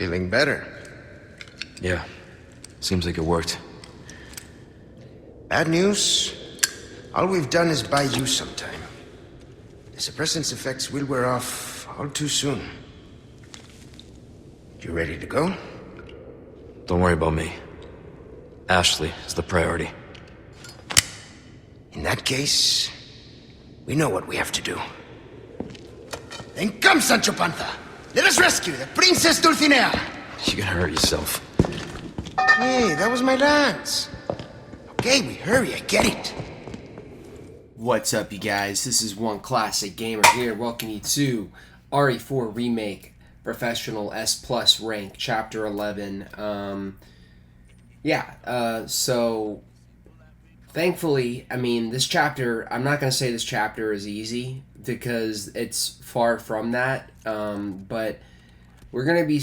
Feeling better? Yeah. Seems like it worked. Bad news? All we've done is buy you some time. The suppressant's effects will wear off all too soon. You ready to go? Don't worry about me. Ashley is the priority. In that case, we know what we have to do. Then come, Sancho Panza! Let us rescue the Princess Dulcinea! You're gonna hurt yourself. Hey, that was my lance. Okay, we hurry, I get it. What's up, you guys? This is One Classic Gamer here, welcoming you to RE4 Remake Professional S Plus Rank, Chapter 11. So thankfully, I mean, this chapter, I'm not going to say this chapter is easy, because it's far from that, but we're going to be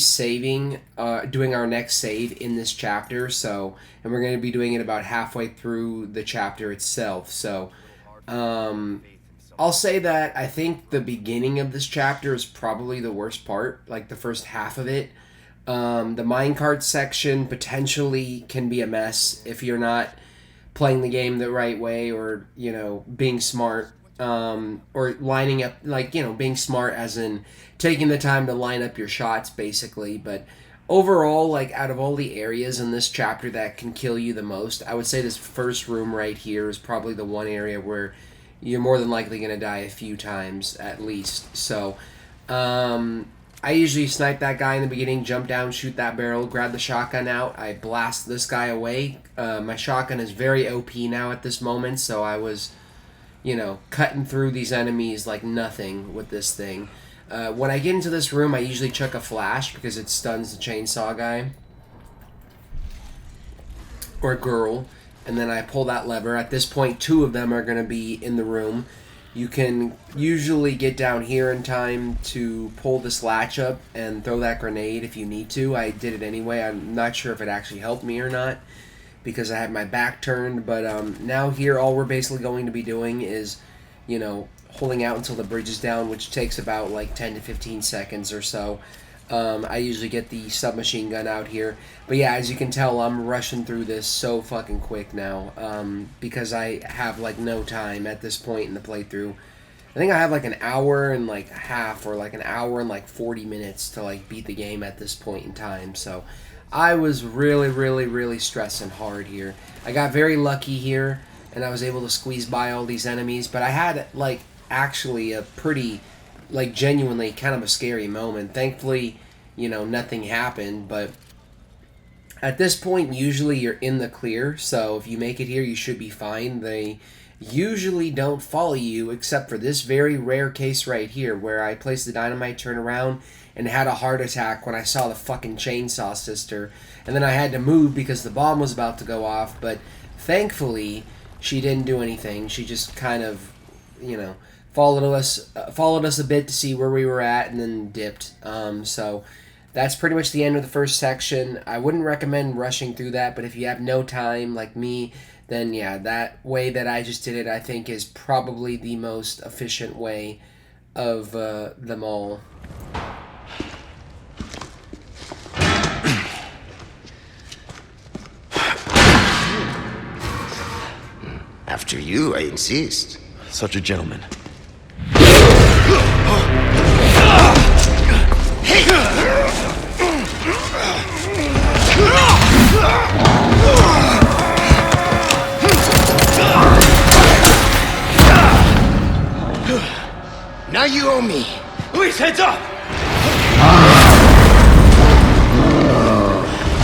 doing our next save in this chapter, and we're going to be doing it about halfway through the chapter itself, so, I'll say that I think the beginning of this chapter is probably the worst part, like the first half of it. The minecart section potentially can be a mess if you're not playing the game the right way, or, you know, being smart, or lining up, like, you know, being smart as in taking the time to line up your shots, basically. But overall, like, out of all the areas in this chapter that can kill you the most, I would say this first room right here is probably the one area where you're more than likely going to die a few times, at least. So, I usually snipe that guy in the beginning, jump down, shoot that barrel, grab the shotgun out, I blast this guy away. My shotgun is very OP now at this moment, so I was, you know, cutting through these enemies like nothing with this thing. When I get into this room, I usually chuck a flash because it stuns the chainsaw guy. Or girl. And then I pull that lever. At this point, 2 of them are going to be in the room. You can usually get down here in time to pull this latch up and throw that grenade if you need to. I did it anyway. I'm not sure if it actually helped me or not because I had my back turned. But now here, all we're basically going to be doing is, you know, holding out until the bridge is down, which takes about like 10 to 15 seconds or so. I usually get the submachine gun out here. But yeah, as you can tell, I'm rushing through this so fucking quick now, because I have like no time at this point in the playthrough. I think I have like an hour and like half, or like an hour and like 40 minutes to like beat the game at this point in time. So I was really stressing hard here. I got very lucky here, and I was able to squeeze by all these enemies, but I had like actually a pretty, like, genuinely kind of a scary moment. Thankfully, you know, nothing happened, but at this point, usually you're in the clear, so if you make it here, you should be fine. They usually don't follow you, except for this very rare case right here, where I placed the dynamite, turned around, and had a heart attack when I saw the fucking chainsaw sister, and then I had to move because the bomb was about to go off, but thankfully, she didn't do anything. She just kind of, you know, followed us a bit to see where we were at, and then dipped. So that's pretty much the end of the first section. I wouldn't recommend rushing through that, but if you have no time like me, then yeah, that way that I just did it, I think, is probably the most efficient way of them all. After you, I insist. Such a gentleman. Now you owe me. Luis, heads up!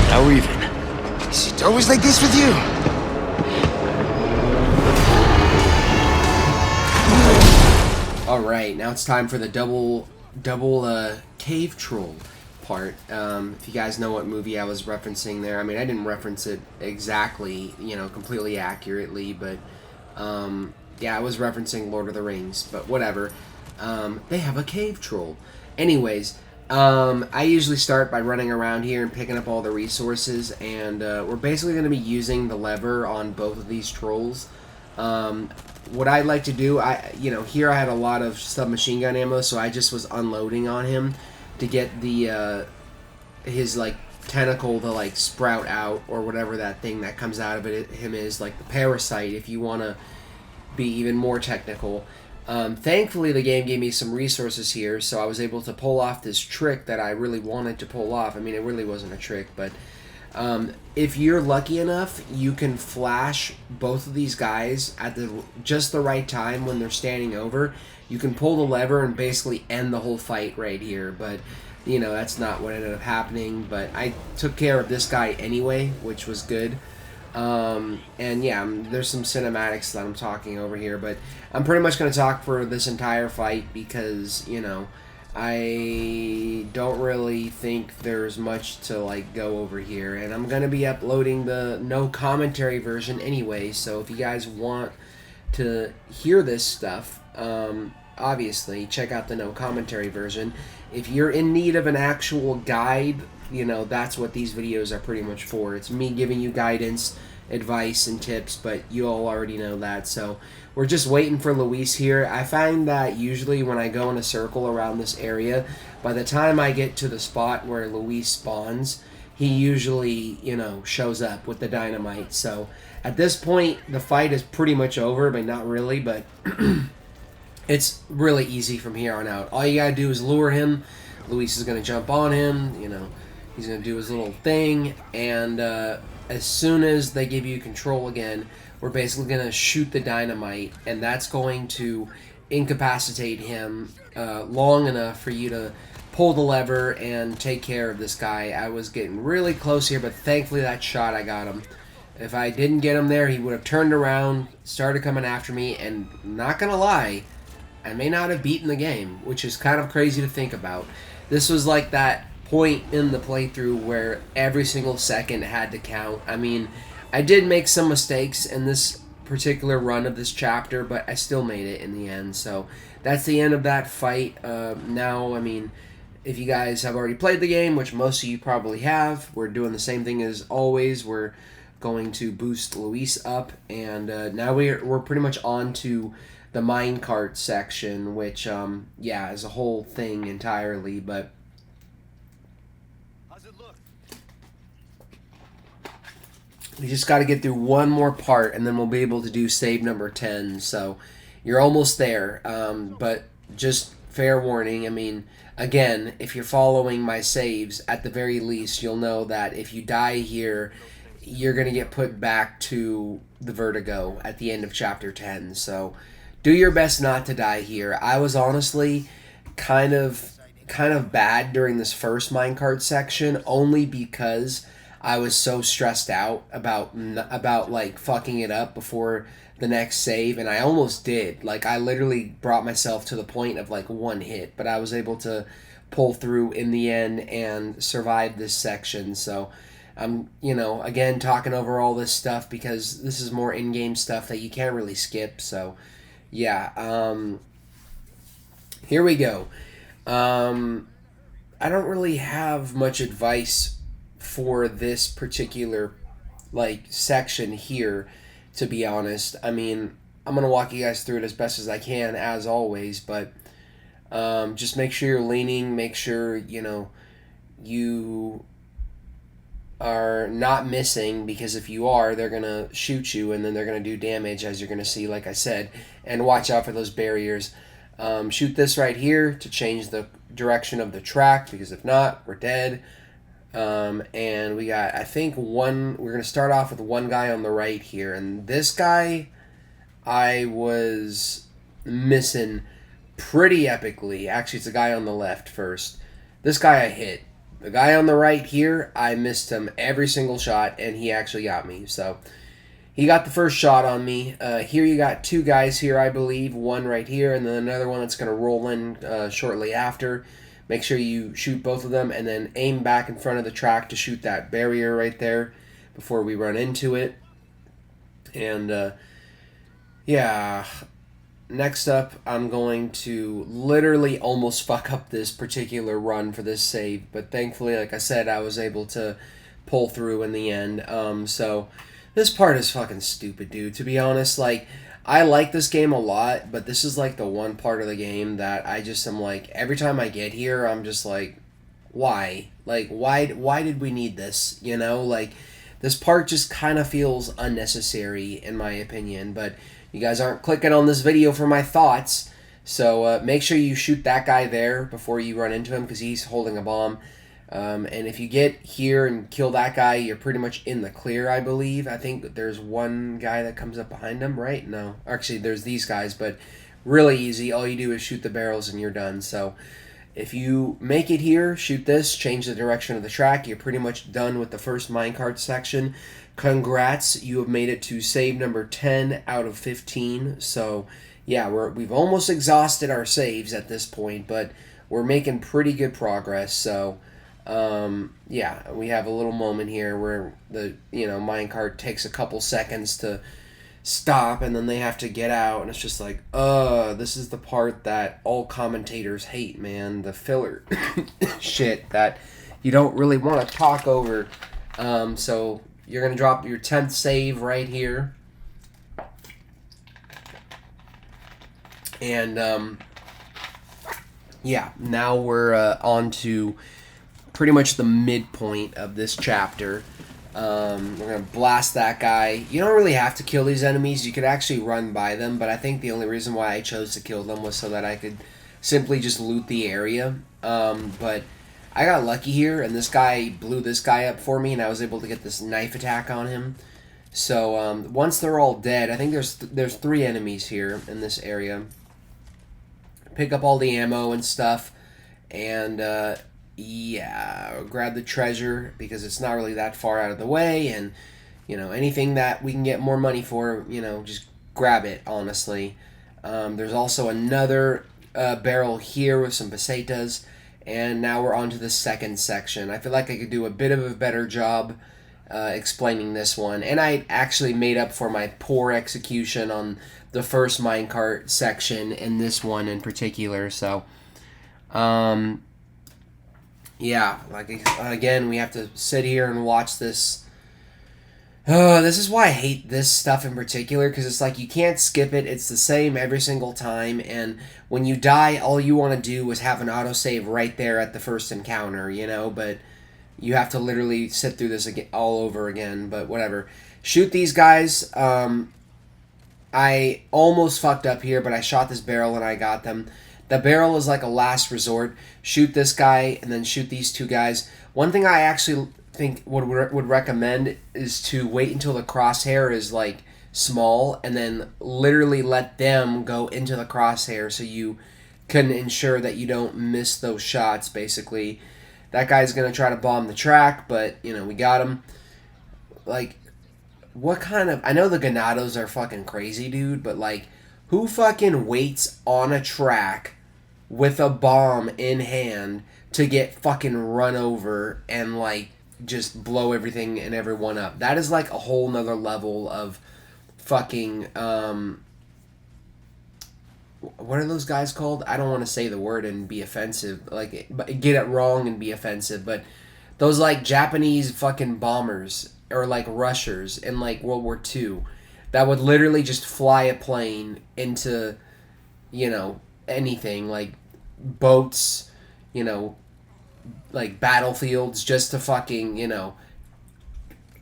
Now we're even. Is it always like this with you? Alright, now it's time for the double cave troll part. If you guys know what movie I was referencing there, I mean, I didn't reference it exactly, you know, completely accurately, but yeah, I was referencing Lord of the Rings, but whatever. They have a cave troll. Anyways, I usually start by running around here and picking up all the resources, and we're basically going to be using the lever on both of these trolls. What I like to do, here I had a lot of submachine gun ammo, so I just was unloading on him to get the his like tentacle to like sprout out, or whatever that thing that comes out of him is, like the parasite, if you want to be even more technical. Thankfully, the game gave me some resources here, so I was able to pull off this trick that I really wanted to pull off. I mean, it really wasn't a trick, but if you're lucky enough, you can flash both of these guys at just the right time when they're standing over. You can pull the lever and basically end the whole fight right here, but you know, that's not what ended up happening. But I took care of this guy anyway, which was good. And yeah, there's some cinematics that I'm talking over here, but I'm pretty much going to talk for this entire fight because, you know, I don't really think there's much to like go over here, and I'm going to be uploading the no commentary version anyway, so if you guys want to hear this stuff, obviously check out the no commentary version. If you're in need of an actual guide, you know, that's what these videos are pretty much for. It's me giving you guidance, advice, and tips, but you all already know that. So we're just waiting for Luis here. I find that usually when I go in a circle around this area, by the time I get to the spot where Luis spawns, he usually, you know, shows up with the dynamite. So at this point, the fight is pretty much over, but not really, but it's really easy from here on out. All you gotta do is lure him. Luis is gonna jump on him, you know, he's gonna do his little thing, and as soon as they give you control again, we're basically going to shoot the dynamite, and that's going to incapacitate him long enough for you to pull the lever and take care of this guy. I was getting really close here, but thankfully that shot, I got him. If I didn't get him there, he would have turned around, started coming after me, and not going to lie, I may not have beaten the game, which is kind of crazy to think about. This was like that point in the playthrough where every single second had to count. I mean, I did make some mistakes in this particular run of this chapter, but I still made it in the end. So that's the end of that fight. Now, I mean, if you guys have already played the game, which most of you probably have, we're doing the same thing as always. We're going to boost Luis up, and now we're pretty much on to the minecart section, which yeah, is a whole thing entirely, but we just got to get through one more part, and then we'll be able to do save number 10. So you're almost there. But just fair warning, I mean, again, if you're following my saves, at the very least, you'll know that if you die here, you're going to get put back to the Vertigo at the end of Chapter 10. So do your best not to die here. I was honestly kind of bad during this first minecart section, only because I was so stressed out about like fucking it up before the next save, and I almost did. Like, I literally brought myself to the point of like one hit, but I was able to pull through in the end and survive this section. So I'm, you know, again, talking over all this stuff because this is more in-game stuff that you can't really skip. So yeah, here we go. I don't really have much advice for this particular like section here, to be honest. I mean, I'm gonna walk you guys through it as best as I can, as always, but just make sure you're leaning, make sure, you know, you are not missing, because if you are, they're gonna shoot you and then they're gonna do damage, as you're gonna see, like I said. And watch out for those barriers. Shoot this right here to change the direction of the track, because if not, we're dead. And we got, I think, we're going to start off with one guy on the right here. And this guy, I was missing pretty epically. Actually, it's the guy on the left first. This guy I hit. The guy on the right here, I missed him every single shot, and he actually got me. So he got the first shot on me. Here you got two guys here, I believe. One right here, and then another one that's going to roll in shortly after. Make sure you shoot both of them, and then aim back in front of the track to shoot that barrier right there before we run into it. And yeah, next up, I'm going to literally almost fuck up this particular run for this save, but thankfully, like I said, I was able to pull through in the end. So this part is fucking stupid, dude. To be honest, like, I like this game a lot, but this is like the one part of the game that I just am like, every time I get here, I'm just like, Why? Like, why did we need this? You know, like, this part just kind of feels unnecessary, in my opinion. But you guys aren't clicking on this video for my thoughts. So make sure you shoot that guy there before you run into him, because he's holding a bomb. And if you get here and kill that guy, you're pretty much in the clear, I believe. I think there's one guy that comes up behind him, right? No. Actually, there's these guys, but really easy. All you do is shoot the barrels and you're done. So if you make it here, shoot this, change the direction of the track, you're pretty much done with the first minecart section. Congrats, you have made it to save number 10 out of 15. So yeah, we've almost exhausted our saves at this point, but we're making pretty good progress. So yeah, we have a little moment here where the minecart takes a couple seconds to stop, and then they have to get out, and it's just like, this is the part that all commentators hate, man. The filler shit that you don't really want to talk over. So you're gonna drop your 10th save right here, and yeah, now we're on to pretty much the midpoint of this chapter. We're going to blast that guy. You don't really have to kill these enemies. You could actually run by them, but I think the only reason why I chose to kill them was so that I could simply just loot the area. But I got lucky here, and this guy blew this guy up for me, and I was able to get this knife attack on him. So once they're all dead, I think there's 3 enemies here in this area. Pick up all the ammo and stuff, and yeah, grab the treasure, because it's not really that far out of the way, and anything that we can get more money for, just grab it, honestly. There's also another barrel here with some pesetas, and now we're on to the second section. I feel like I could do a bit of a better job explaining this one, and I actually made up for my poor execution on the first minecart section in this one in particular. So yeah, like, again, we have to sit here and watch this. This is why I hate this stuff in particular, because it's like you can't skip it. It's the same every single time, and when you die, all you want to do is have an autosave right there at the first encounter, but you have to literally sit through this again, all over again, but whatever. Shoot these guys. I almost fucked up here, but I shot this barrel and I got them. The barrel is like a last resort. Shoot this guy and then shoot these 2 guys. One thing I actually think would recommend is to wait until the crosshair is like small, and then literally let them go into the crosshair so you can ensure that you don't miss those shots, basically. That guy's going to try to bomb the track, but, we got him. Like, what kind of... I know the Ganados are fucking crazy, dude, but, like, who fucking waits on a track with a bomb in hand to get fucking run over and, like, just blow everything and everyone up? That is, like, a whole nother level of fucking, what are those guys called? I don't want to say the word and be offensive, like, get it wrong and be offensive, but those, like, Japanese fucking bombers, or, like, rushers in, like, World War II, that would literally just fly a plane into, anything, like, boats, like, battlefields, just to fucking,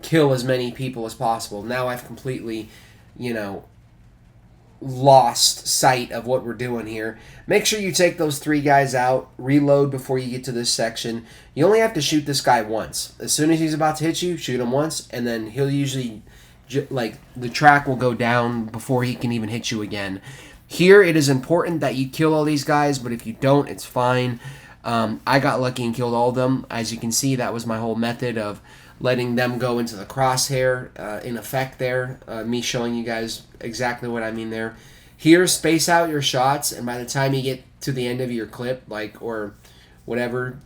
kill as many people as possible. Now I've completely, lost sight of what we're doing here. Make sure you take those 3 guys out, reload before you get to this section. You only have to shoot this guy once. As soon as he's about to hit you, shoot him once, and then he'll usually, like, the track will go down before he can even hit you again. Here, it is important that you kill all these guys, but if you don't, it's fine. I got lucky and killed all of them. As you can see, that was my whole method of letting them go into the crosshair, in effect there. Me showing you guys exactly what I mean there. Here, space out your shots, and by the time you get to the end of your clip, like, or whatever,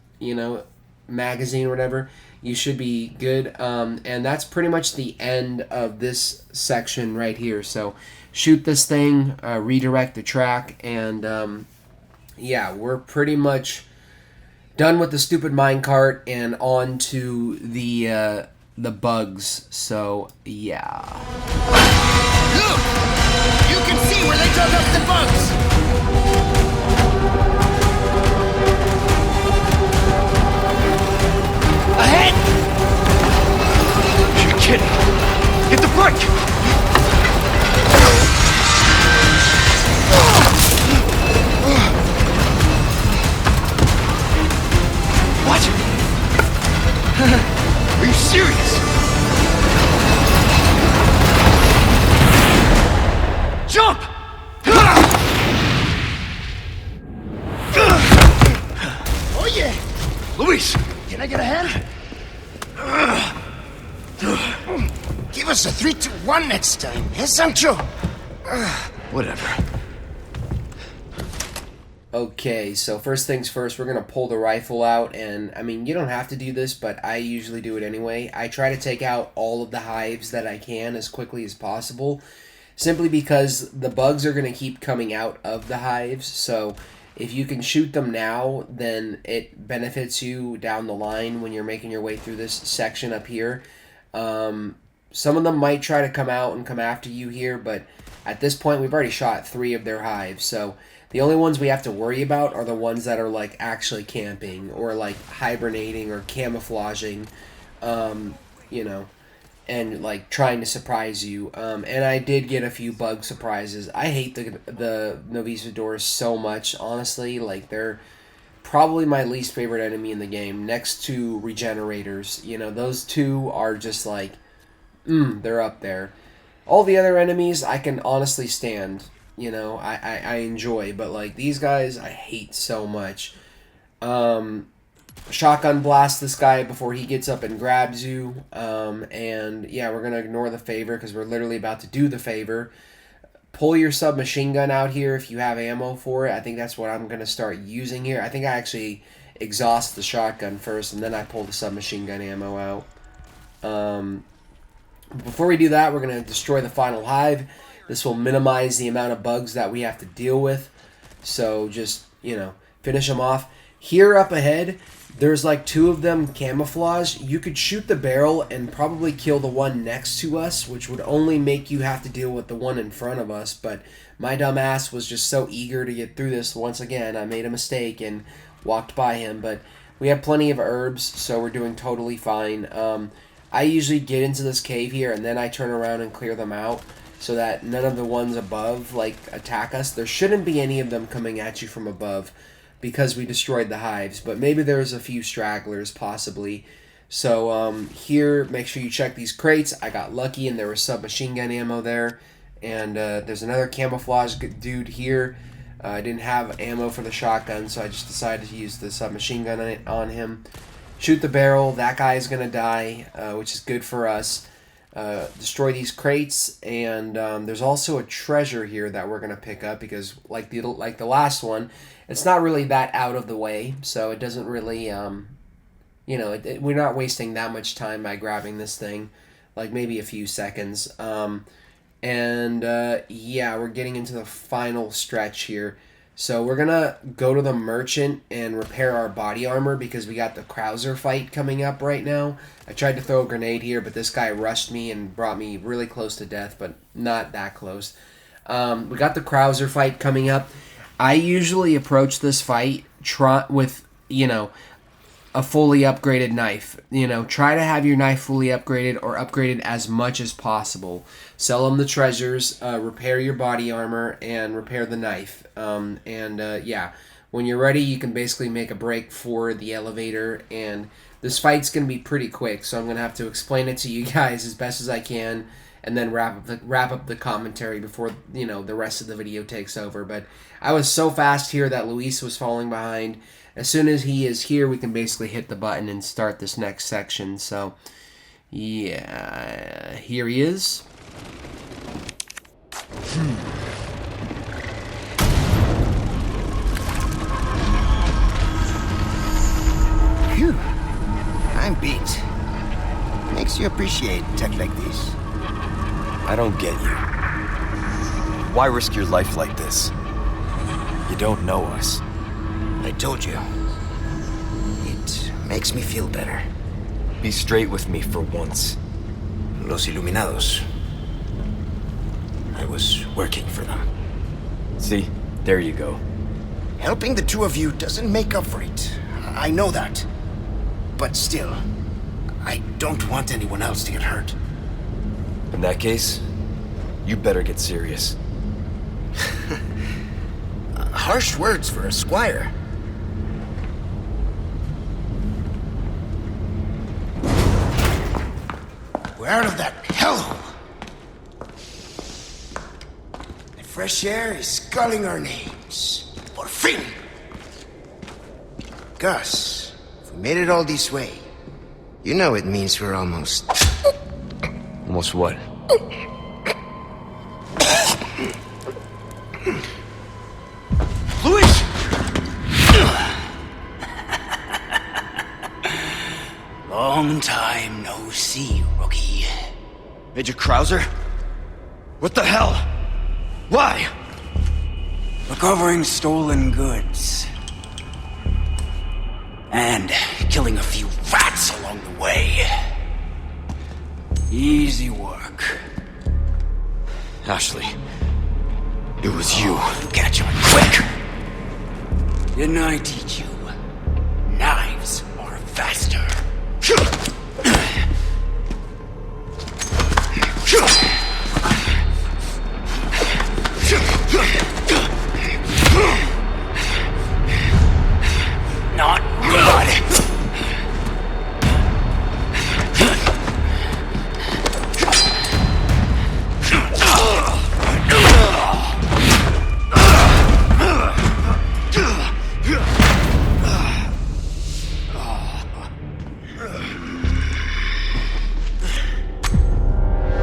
magazine or whatever, you should be good. And that's pretty much the end of this section right here. So shoot this thing, redirect the track, and yeah, we're pretty much done with the stupid minecart and on to the bugs. So yeah. Look! You can see where they dug up the bugs! Luis! Can I get a hand? Give us a 3-2-1 next time, eh, Sancho? Whatever. Okay, so first things first, we're going to pull the rifle out, and I mean, you don't have to do this, but I usually do it anyway. I try to take out all of the hives that I can as quickly as possible, simply because the bugs are going to keep coming out of the hives, so if you can shoot them now, then it benefits you down the line when you're making your way through this section up here. Some of them might try to come out and come after you here, but at this point, we've already shot 3 of their hives, so the only ones we have to worry about are the ones that are like actually camping or like hibernating or camouflaging, you know, and like trying to surprise you. And I did get a few bug surprises. I hate the Novisadors so much, honestly. Like, they're probably my least favorite enemy in the game, next to Regenerators. You know, those two are just like, they're up there. All the other enemies I can honestly stand. You know, I enjoy, but like these guys I hate so much. Shotgun blast this guy before he gets up and grabs you. And yeah, we're gonna ignore the favor because we're literally about to do the favor. Pull your submachine gun out here if you have ammo for it. I think that's what I'm gonna start using here. I think I actually exhaust the shotgun first and then I pull the submachine gun ammo out. Before we do that, we're gonna destroy the final hive. This will minimize the amount of bugs that we have to deal with. So just, you know, finish them off. Here up ahead, there's like 2 of them camouflage. You could shoot the barrel and probably kill the one next to us, which would only make you have to deal with the one in front of us. But my dumb ass was just so eager to get through this. Once again, I made a mistake and walked by him. But we have plenty of herbs, so we're doing totally fine. I usually get into this cave here and then I turn around and clear them out, so that none of the ones above like attack us. There shouldn't be any of them coming at you from above because we destroyed the hives, but maybe there's a few stragglers possibly. So here, make sure you check these crates. I got lucky and there was submachine gun ammo there, and there's another camouflage dude here. I didn't have ammo for the shotgun, so I just decided to use the submachine gun on him. Shoot the barrel. That guy is gonna die, which is good for us. Destroy these crates, and there's also a treasure here that we're gonna pick up because, like the last one, it's not really that out of the way, so it doesn't really, you know, we're not wasting that much time by grabbing this thing, like maybe a few seconds. Yeah, we're getting into the final stretch here. So we're gonna go to the merchant and repair our body armor because we got the Krauser fight coming up right now. I tried to throw a grenade here, but this guy rushed me and brought me really close to death, but not that close. We got the Krauser fight coming up. I usually approach this fight with, you know, a fully upgraded knife. You know, try to have your knife fully upgraded or upgraded as much as possible. Sell them the treasures, repair your body armor, and repair the knife. Yeah, when you're ready, you can basically make a break for the elevator, and this fight's going to be pretty quick, so I'm going to have to explain it to you guys as best as I can, and then wrap up the commentary before, you know, the rest of the video takes over. But I was so fast here that Luis was falling behind. As soon as he is here, we can basically hit the button and start this next section. So, yeah, here he is. Phew. I'm beat. Makes you appreciate tech like this. I don't get you. Why risk your life like this? You don't know us. I told you. It makes me feel better. Be straight with me for once. Los Iluminados. I was working for them. See? There you go. Helping the 2 of you doesn't make up for it. I know that. But still, I don't want anyone else to get hurt. In that case, you better get serious. Harsh words for a squire. We're out of that hellhole. The fresh air is calling our names. Por fin! Gus, We made it all this way. You know it means we're almost... Almost what? Luis! Long time no see, rookie. Major Krauser? What the hell? Why? Recovering stolen goods. And killing a few rats along the way. Easy work. Ashley. It was you. Catch on quick! Didn't I teach you? Knives are faster. Not good.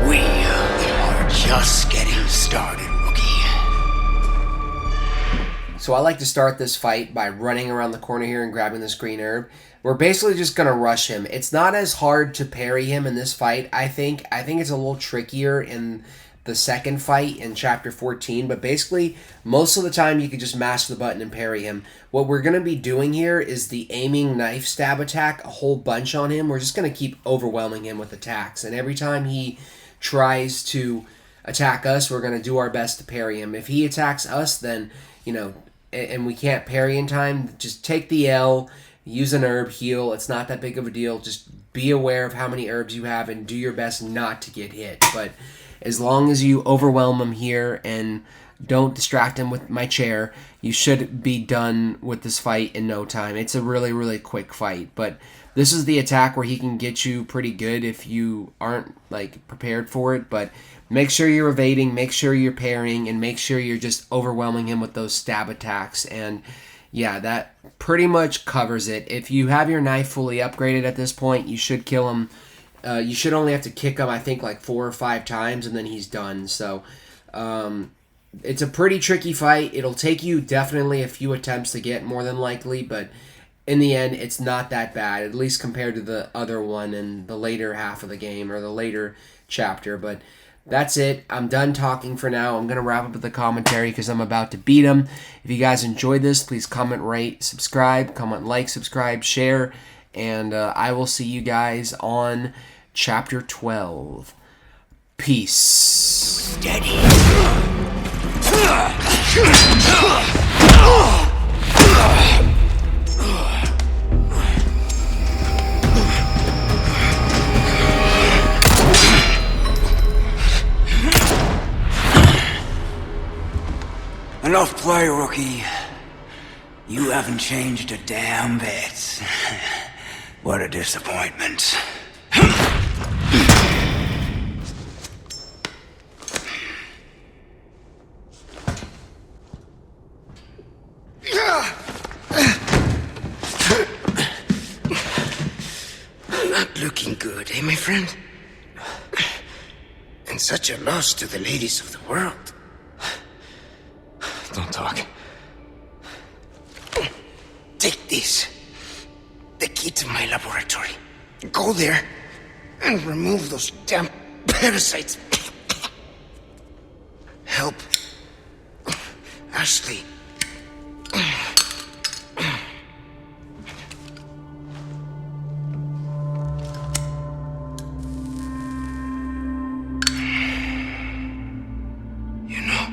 We are just getting started, rookie. So I like to start this fight by running around the corner here and grabbing this green herb. We're basically just going to rush him. It's not as hard to parry him in this fight, I think. I think it's a little trickier in the second fight in Chapter 14. But basically, most of the time you can just mash the button and parry him. What we're going to be doing here is the aiming knife stab attack a whole bunch on him. We're just going to keep overwhelming him with attacks. And every time he tries to attack us, we're going to do our best to parry him. If he attacks us, then, you know, and we can't parry in time, just take the L, use an herb, heal. It's not that big of a deal. Just be aware of how many herbs you have and do your best not to get hit. But as long as you overwhelm him here and don't distract him with my chair, you should be done with this fight in no time. It's a really, really quick fight. But this is the attack where he can get you pretty good if you aren't like prepared for it. But make sure you're evading, make sure you're parrying, and make sure you're just overwhelming him with those stab attacks. And yeah, that pretty much covers it. If you have your knife fully upgraded at this point, you should kill him. You should only have to kick him, I think, like 4 or 5 times, and then he's done. So it's a pretty tricky fight. It'll take you definitely a few attempts to get, more than likely, but in the end, it's not that bad, at least compared to the other one in the later half of the game, or the later chapter. But that's it. I'm done talking for now. I'm going to wrap up with the commentary because I'm about to beat him. If you guys enjoyed this, please comment, rate, subscribe. Comment, like, subscribe, share. And I will see you guys on Chapter 12. Peace. Steady. Enough play, rookie. You haven't changed a damn bit. What a disappointment. Not looking good, eh, my friend? And such a loss to the ladies of the world. Don't talk. Take this. The key to my laboratory. Go there and remove those damn parasites. Help Ashley. You know,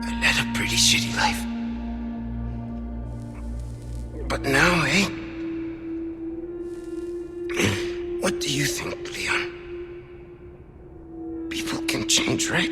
I led a pretty shitty life. But now, eh? What do you think, Leon? People can change, right?